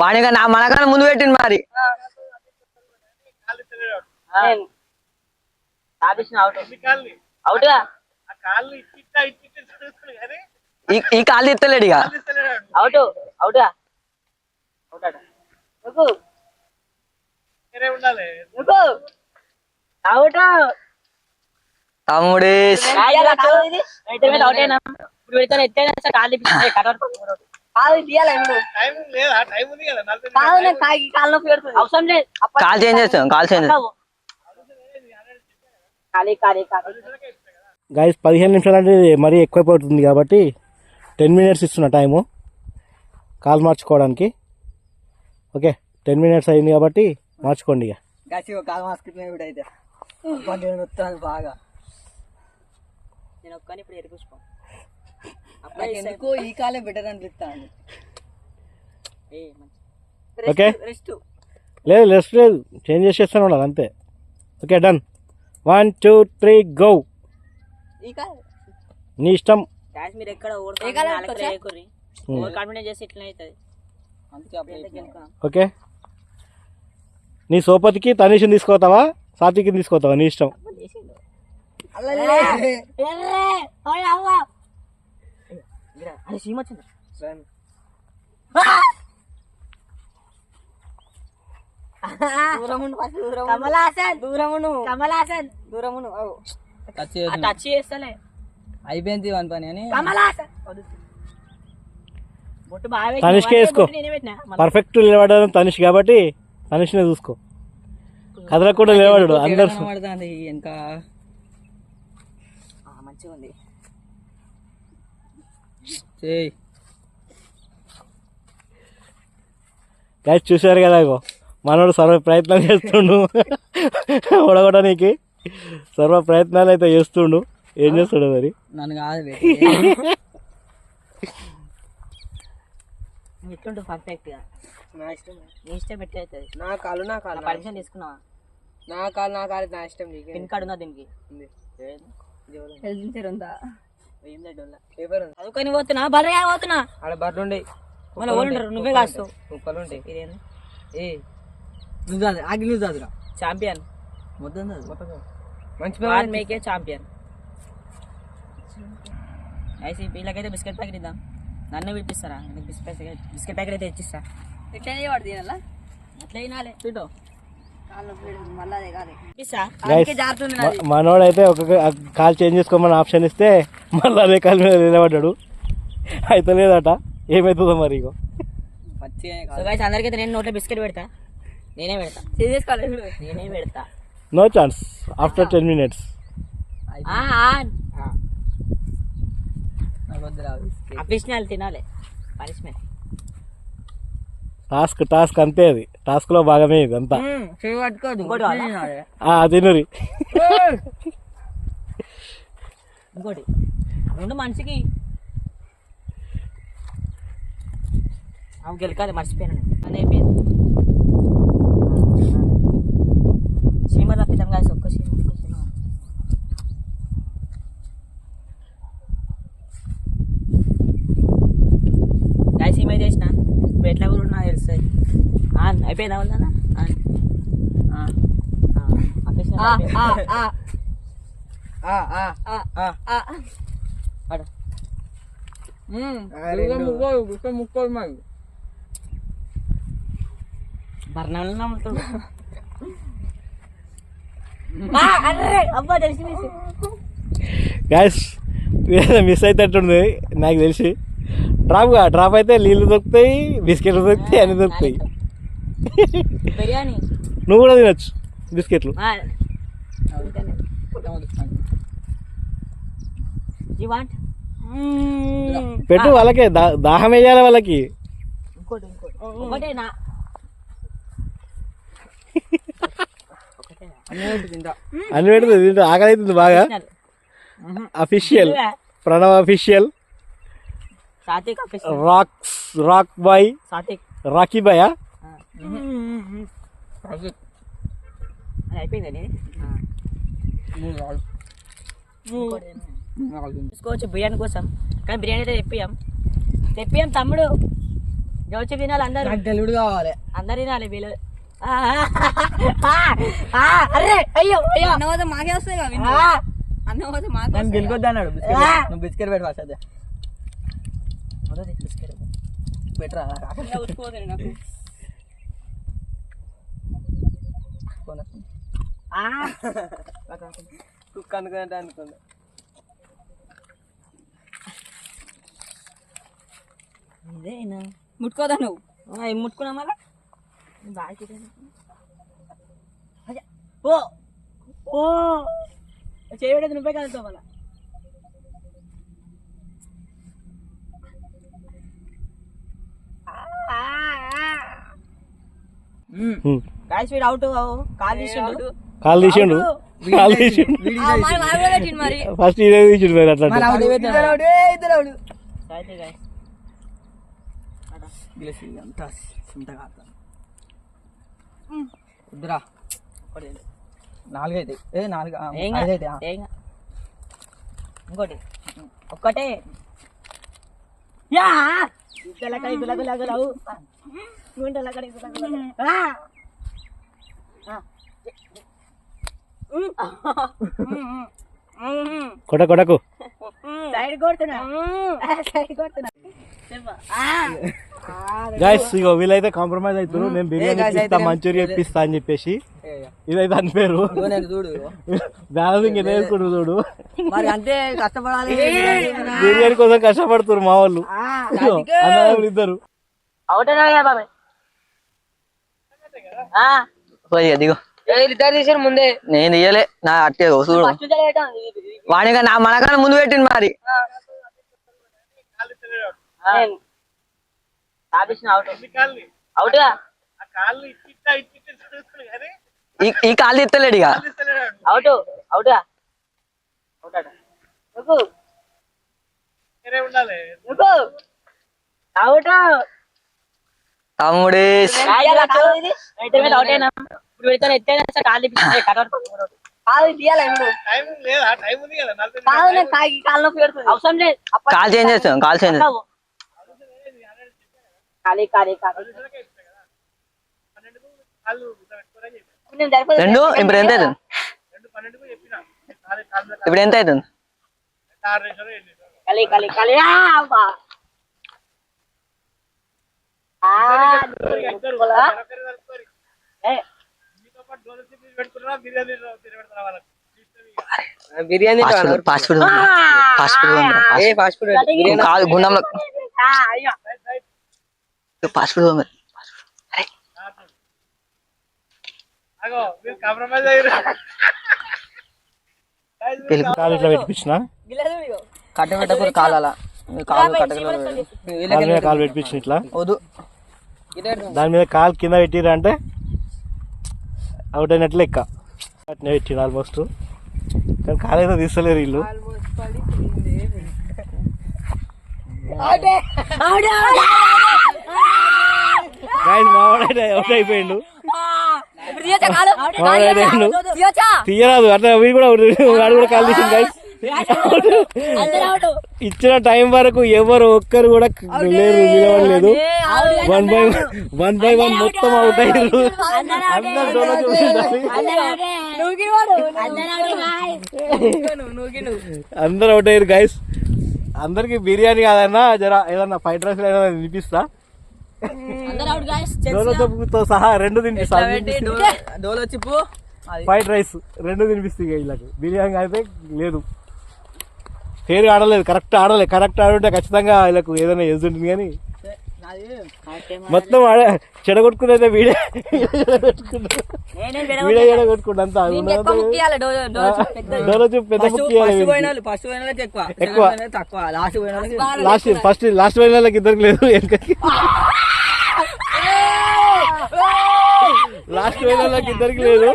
Speaker 3: వాడిగా నా మనకన్నా ముందు పెట్టింది మరి
Speaker 2: అవుట్ అవుట్గా
Speaker 3: ఈ కాళ్ళు ఇస్తలేడు ఇక
Speaker 2: అవుట్ అవుట్గా అవుట్
Speaker 3: తమ్ముడే
Speaker 2: అవుట్ అయినా ఇప్పుడు పెడతాను ఎత్తైనా కాళ్ళు అవసరం లేదు
Speaker 3: కాల్ చేంజ్ చేస్తాం కాల్ చేంజ్
Speaker 2: ఖాళీ ఖాళీ
Speaker 1: గైస్ 15 నిమిషాలు అంటే మరీ ఎక్కువైపోతుంది కాబట్టి 10 మినిట్స్ ఇస్తున్న టైము కాల్ మార్చుకోవడానికి. ఓకే 10 మినిట్స్ అయింది కాబట్టి మార్చుకోండి ఇక.
Speaker 3: కాల్ మార్చుకుంటున్నా అయితే బాగా
Speaker 2: నేను ఒక్కని ఇప్పుడు ఎరిపించుకో
Speaker 3: ఎందుకు ఈ కాలే బెటర్ అనిపిస్తాను.
Speaker 1: ఓకే లేదు రెస్ట్ లేదు చేంజ్ చేసేస్తాను ఉండాలి అంతే. Okay done 1 2 3 go. నీ ఇష్టం.
Speaker 2: మీరు ఎక్కడ ఓవర్ కాన్ఫిడెన్స్ చేసి ఇట్లా అవుతుంది.
Speaker 1: ఓకే నీ సోపతికి తనీష్ని తీసుకోతావా సాత్విక్ని తీసుకోతావా నీ ఇష్టం.
Speaker 2: టచ్ చేస్తలే
Speaker 3: అయిపోయింది వన్ పని అని
Speaker 1: తనిష్కే వేసుకో. పర్ఫెక్ట్ నిలబడడం తనిష్ కాబట్టి తనిష్నే చూసుకో. కదలకుండా నిలబడు అందరు.
Speaker 3: ఇంకా
Speaker 2: మంచిగా ఉంది.
Speaker 1: గైస్ చూసారు కదా ఇగో మనోడు సర్వ ప్రయత్నం చేస్తుండు ఓడగొట్టడానికి. సర్వ ప్రయత్నాలు అయితే చేస్తుండు. ఏం చేస్తాడు మరి
Speaker 3: నన్ను కాదు
Speaker 2: ఎట్లుంటు పర్ఫెక్ట్ గా నా ఇష్టం నీ ఇష్టం ఎట్లా అవుతుంది.
Speaker 3: నా కాలు
Speaker 2: పర్మిషన్ తీసుకున్నావా?
Speaker 3: నా కాలు నా ఇష్టం.
Speaker 2: పిన్ కార్డు ఉందా దీనికి? ఉందా? చదువుకొని పోతున్నా బర్రెగా పోతున్నా
Speaker 3: ఆడ బర్రెలు ఉండే
Speaker 2: మళ్ళీ ఓలుంటారు నువ్వే కాస్తావు.
Speaker 3: కుక్కలు ఉంటాయి.
Speaker 2: ఇదేంది
Speaker 3: నువ్వు
Speaker 2: ఛాంపియన్
Speaker 3: మొత్తం
Speaker 2: మంచి మేకే ఛాంపియన్. అయితే వీళ్ళకైతే బిస్కెట్ ప్యాకెట్ ఇద్దాం. నన్ను పిలిపిస్తారా? బిస్కెట్ ప్యాకెట్ అయితే ఇచ్చిస్తా. ఎట్లా వాడు తినాలా? అట్లా తినాలి చూడు.
Speaker 1: మనోడైతే ఒక కాల్ చేంజ్ చేసుకోమని ఆప్షన్ ఇస్తే మళ్ళీ అదే కాల్ మీద నిలబడ్డాడు. అయితే లేదట ఏమవుతుందో మరి. ఇగో
Speaker 2: అందరికైతే నేను నోట్లో బిస్కెట్ పెడతా. నేనే పెడతా.
Speaker 1: No chance after 10 minutes.
Speaker 2: Official తినాలి పనిష్మెంట్.
Speaker 1: టాస్క్ అంతే. అది టాస్క్ లో భాగమే ఇది అంతా. తినురి.
Speaker 2: ఇంకోటి రెండు మనిషికి గెలకాలి మర్చిపోయాను అనే పేరు సీమ తప్పిద్దాం కాదు. ఒక్క సీమ గాయ సీమ చేసిన ఇప్పుడు ఎట్లా కూడా నాకు తెలుస్తుంది. అయిపోయిందా ఉందా బర్ణంలో నమ్ముతాడు. అబ్బా తెలిసి
Speaker 1: గ్యాస్ మిస్ అయితేట్టుంది నాకు తెలిసి. డ్రాప్ అయితే నీళ్ళు దొరుకుతాయి, బిస్కెట్లు దొరుకుతాయి, అన్ని దొరుకుతాయి.
Speaker 2: బిర్యానీ
Speaker 1: నువ్వు కూడా తినచ్చు బిస్కెట్లు. పెట్టు వాళ్ళకే దాహం వేయాలి వాళ్ళకి. అన్ని పెడుతుంది తింటా ఆకలి అవుతుంది బాగా. Official Pranav official
Speaker 2: Satvik
Speaker 1: rock boy
Speaker 2: Satvik
Speaker 1: Rocky boy
Speaker 2: అది అయిపోయిందండి. చూసుకోవచ్చు బిర్యానీ కోసం, కానీ బిర్యానీ అయితే తెప్పియాం తమ్ముడు. జోచి తినాలి అందరు,
Speaker 3: తెలుగుడు కావాలి
Speaker 2: అందరు తినాలి వీళ్ళు. అరే అయ్యో అయ్యో
Speaker 4: అన్నవాద మాకే వస్తాయి కదా అన్నవాద మాకు
Speaker 3: గెలుకొద్దు అన్నాడు. నువ్వు బిస్కెట్ పెట్టు ఫస్ట్ అదే పెట్టరా
Speaker 4: ఉట్టుకోదు నాకు
Speaker 3: కుక్క అనుకుంటే అనుకుంది.
Speaker 2: ఇదేనా
Speaker 4: ముట్టుకోదా నువ్వు
Speaker 2: ఏం ముట్టుకున్నా మళ్ళా బాగా ఓ ఓ చేయబడేది నువ్వే కలుగుతావు మళ్ళా. గాయస్ వీడు అవుట్ కాల్ తీసిండు
Speaker 4: మరి
Speaker 1: ఫస్ట్ ఇదే తీసిండు మరి అట్లా
Speaker 2: అయితే గాయస్
Speaker 3: వద్దురా 4 అయితే
Speaker 2: ఇంకోటి ఒక్కటే యా గుంటలకడి గులగులగులవు గుంటలకడి గులగులగు
Speaker 1: కొడకు
Speaker 2: సైడ్ కొడుతున్నా
Speaker 1: గైస్ ఇగో వీళ్ళైతే కాంప్రమైజ్ అవుతారు. నేను బిర్యానీ ఇప్పిస్తా మంచూరియా ఇప్పిస్తా అని చెప్పేసి ఇదైతే అనిపేరు
Speaker 3: చూడు
Speaker 1: బ్యాలెన్సింగ్ ఎట్లా వేసుకుంటారు చూడు.
Speaker 3: మరి అంతే కష్టపడాలి.
Speaker 1: బిర్యానీ కోసం కష్టపడుతున్నారు మా వాళ్ళు అన్నదమ్ములు ఇద్దరు.
Speaker 3: దిగు తీసారు ముందే నేను తీయలే నా అట్టే చూడు వాడిగా నా మనకన్నా ముందు పెట్టింది మరి. ఈ కాళ్ళు ఇస్తలేడు ఇక తమ్ముడే కాల్ చేంజ్ చేస్తాం కాల్ చేంజ్ రెండు ఇప్పుడు ఎంత అవుతుంది ఇప్పుడు ఎంత అవుతుంది బిర్యానీ ఫాస్ట్ ఫుడ్ కాదు గుండంలో ఫాస్ట్ ఫుడ్
Speaker 1: కాలు ఇట్లా పెట్టించిన
Speaker 3: కట్ట పెట్టకూడదు కాలాలా కాలు
Speaker 1: కాలు పెట్టించిన ఇట్లా
Speaker 3: వద్దు
Speaker 1: దాని మీద కాలు కింద పెట్టిరా అంటే అవుట్ అయినట్లు లెక్క అట్నే పెట్టిన ఆల్మోస్ట్. కానీ కాలు అయితే తీస్తలేరు వీళ్ళు. మావాడైతే అవుట్ అయిపోయిండు. తీయరాదు అట్లా వీడు కూడా వాడు కూడా కాల్ తీసింది గైస్. ఇచ్చిన టైం వరకు ఎవరు ఒక్కరు కూడా లేరు నిలవలేదు. 1 by 1 మొత్తం అవుట్ అయ్యారు. అందరు అవుట్ అయ్యారు గైస్. అందరికి బిర్యానీ కాదన్నా జర ఏదన్నా ఫ్రైడ్ రైస్ ఏదైనా తినిపిస్తా. డోలోతో సహా 2 తినిపిస్తా.
Speaker 3: డోలో చిప్పు
Speaker 1: ఫ్రైడ్ రైస్ 2 తినిపిస్తాయి వీళ్ళకి. బిర్యానీ అయితే లేదు, ఫేర్ ఆడలేదు, కరెక్ట్ ఆడుంటే ఖచ్చితంగా వీళ్ళకు ఏదైనా ఏజ్ ఉంటుంది. కానీ మొత్తం చెడగొట్టుకున్నైతే వీడే చెడగొట్టుకుంటా అంతా. డోలో చూపు పెద్ద ఎక్కువ లాస్ట్ పోయిన వాళ్ళకి ఇద్దరికి లేదు, లాస్ట్ పోయిన వాళ్ళకి ఇద్దరికి లేదు.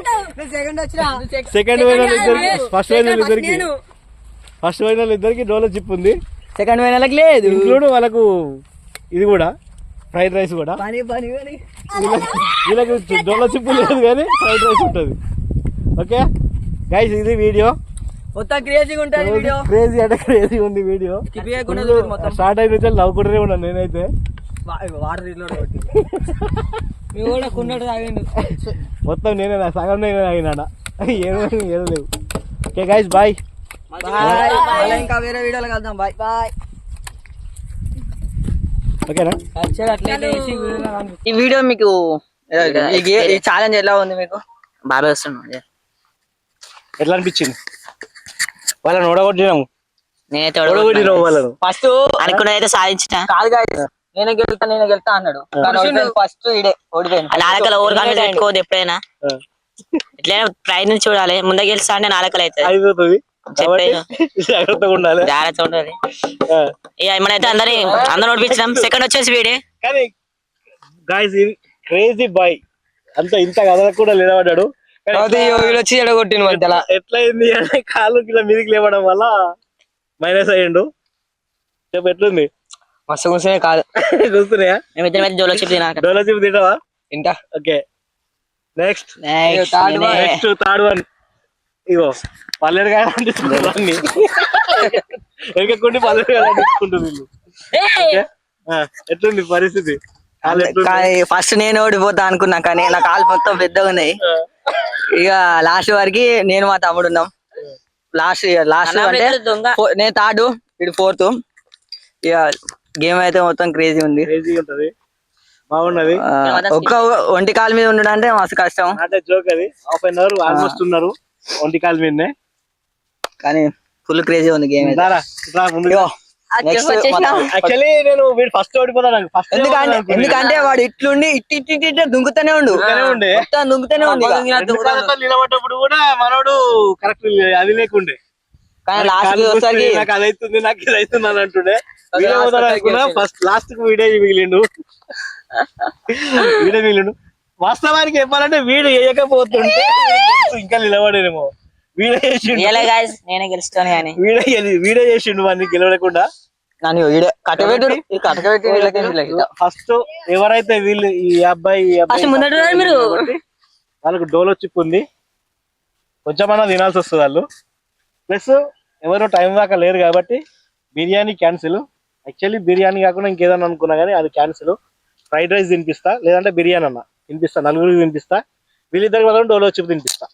Speaker 1: సెకండ్ ఫైనల్ ఇద్దరికి ఫస్ట్ ఫైనల్ ఇద్దరికి ఫస్ట్ ఫైనల్ ఇద్దరికి డోలో చిప్ ఉంది.
Speaker 3: సెకండ్ ఫైనల్కి లేదు.
Speaker 1: ఇంక్లూడ్ వాళ్ళకు ఇది కూడా ఫ్రైడ్ రైస్ కూడా. వీళ్ళకి డోలో చిప్ లేదు కానీ ఫ్రైడ్ రైస్ ఉంటుంది. ఓకే గైస్, ఇది వీడియో
Speaker 3: మొత్తం క్రేజీగా ఉంటుంది వీడియో.
Speaker 1: క్రేజీ అంటే క్రేజీ ఉంది వీడియో. స్టార్ట్ అయిన నుంచి నవ్వుకుంటూనే ఉన్నాను నేనైతే. మొత్తం నేనే సగం నేనే తాగినాడ. ఏదో లేవు. Okay guys, bye.
Speaker 3: ఇంకా వేరే వీడియోలో కలుద్దాం. Bye bye.
Speaker 1: ఓకేనా?
Speaker 3: ఈ వీడియో మీకు ఈ ఛాలెంజ్ ఎలా ఉంది మీకు?
Speaker 2: బాగా వస్తున్నాను.
Speaker 1: ఎట్లా అనిపించింది? వాళ్ళని ఓడగొట్టినాము.
Speaker 2: నేనైతే
Speaker 1: ఓడగొట్టినాము వాళ్ళను.
Speaker 3: ఫస్ట్
Speaker 2: అనుకున్నదైతే సాధించిన.
Speaker 3: కాదు కాదు, నేనే గెలుతా అన్నాడు. ఫస్ట్ ఇడే ఓడిపోయింది.
Speaker 2: నాలుకలు ఓవర్ కాన్ఫిడెన్స్ పెట్టుకోవద్దు ఎప్పుడైనా. ఎట్లయినా ప్రయత్నం చూడాలి. ముందే గెలుస్తా అంటే నాలుకలు అవుతుంది.
Speaker 1: అయిపోతుంది. జాగ్రత్తగా ఉండాలి.
Speaker 2: జాగ్రత్త ఉండాలి. ఇక మనైతే అందరూ ఓడిపించినాం. సెకండ్ వచ్చేసి వీడే.
Speaker 1: కానీ గాయ్స్, క్రేజీ బాయ్ అంత ఇంత కదలకు కూడా నిలబడ్డాడు.
Speaker 3: వచ్చి ఎడగొట్టిన మధ్యలో
Speaker 1: ఎట్లయింది అంటే కాళ్ళు కింద మీదకి లేవడం వల్ల మైనస్ అయ్యిండు. చెప్పు ఎట్లుంది?
Speaker 3: మస్తు కూర్చునే కాదు
Speaker 1: చూస్తున్నాయా?
Speaker 2: మేమిద్దరం డోలో చిప్ తినాలి.
Speaker 1: డోలో చిప్ తింటావా?
Speaker 3: ఇంకా
Speaker 1: ఓకే, నెక్స్ట్ థర్డ్ వన్. ఇగో పల్లెడు కాయ అంటిస్తున్నారు అన్ని. వెనకకుండి పల్లెడు కాయ అంటించుకుంటుంది వీళ్ళు. ఎట్లుంది పరిస్థితి?
Speaker 3: ఫస్ట్ నేను ఓడిపోతా అనుకున్నా, కానీ నా కాలు మొత్తం పెద్దగా ఉన్నాయి. ఇక లాస్ట్ వరకు నేను మా తమ్ముడు ఉన్నాం. లాస్ట్ అంటే నేను థర్డ్, ఇది ఫోర్త్. ఇక గేమ్ అయితే మొత్తం క్రేజీ ఉంది.
Speaker 1: క్రేజీ ఉంటది, బాగున్నది.
Speaker 3: ఒక్క ఒంటి కాలు మీద ఉండడం అంటే మస్తు కష్టం.
Speaker 1: అంటే జోక్ అది. హాఫ్ అన్ అవర్ ఆల్మోస్ట్ ఉన్నారు ఒంటి కాలు మీదనే,
Speaker 3: కానీ ఫుల్ క్రేజీ ఉంది గేమ్.
Speaker 1: యాక్చువల్లీ నేను వీడు ఫస్ట్ ఓడిపోతాను.
Speaker 3: ఎందుకంటే వాడు ఇట్లుండి ఇట్టి దుంకుతూనే ఉండు, దుంకుతూనే ఉంది.
Speaker 1: నిలబడ్డప్పుడు కూడా మనోడు కరెక్ట్ అది లేకుండే.
Speaker 3: కానీ లాస్ట్ వచ్చేసరికి
Speaker 1: నాకు అది అవుతుంది, నాకు ఇది అవుతుంది అని అంటుండే. ఫస్ట్ లాస్ట్ కు వీడే మిగిలిండు. వాస్తవానికి చెప్పాలంటే వీడు వేయకపోతుంటే ఇంకా నిలబడేమో. వీడే చేసిండు,
Speaker 2: నేనే గెలుస్తాను కానీ
Speaker 1: వీడే చేసిండు వాడిని గెలవకుండా. ఫస్ట్ ఎవరైతే వీళ్ళు ఈ అబ్బాయి వాళ్ళకు డోలో చిప్ ఉంది, కొంచెమన్నా తినాల్సి వస్తుంది వాళ్ళు. ప్లస్ ఎవరు టైం దాకా లేరు కాబట్టి బిర్యానీ క్యాన్సిల్. యాక్చువల్లీ బిర్యానీ కాకుండా ఇంకేదన్నా అనుకున్నా కానీ అది క్యాన్సిల్. ఫ్రైడ్ రైస్ తినిపిస్తా, లేదంటే బిర్యానీ అన్న తినిపిస్తా, నలుగురికి తినిపిస్తా. వీళ్ళిద్దరికి మాత్రం డోలో చిప్ తినిపిస్తా.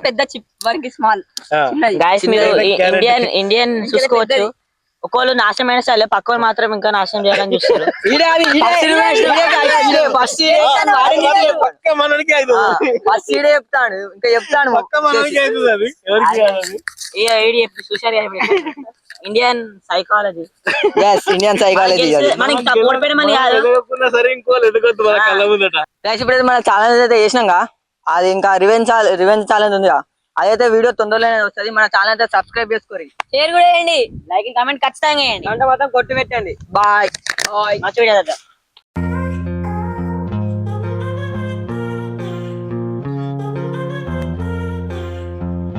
Speaker 4: పెద్ద చిప్ వరకు స్మాల్.
Speaker 2: ఇండియన్ చూసుకోవచ్చు. ఒకళ్ళు నాశనమైన సరే, పక్క మాత్రం ఇంకా నాశనం చేయాలని చూస్తారు. చూసారు ఇండియన్ సైకాలజీ. మనకి ఓడిపోయిన మని
Speaker 3: ఇప్పుడు మన ఛాలెంజ్ అయితే చేసినాగా, అది ఇంకా రివెంజ్ ఛాలెంజ్ ఉంది. అదైతే వీడియో తొందరలోనే వస్తుంది. మన ఛానల్ అయితే సబ్స్క్రైబ్ చేసుకోండి,
Speaker 2: షేర్ కూడా చేయండి, లైక్ కామెంట్ ఖచ్చితంగా చేయండి,
Speaker 3: అంటే మాత్రం కొట్టు పెట్టండి. బాయ్.
Speaker 2: మంచి వీడియో.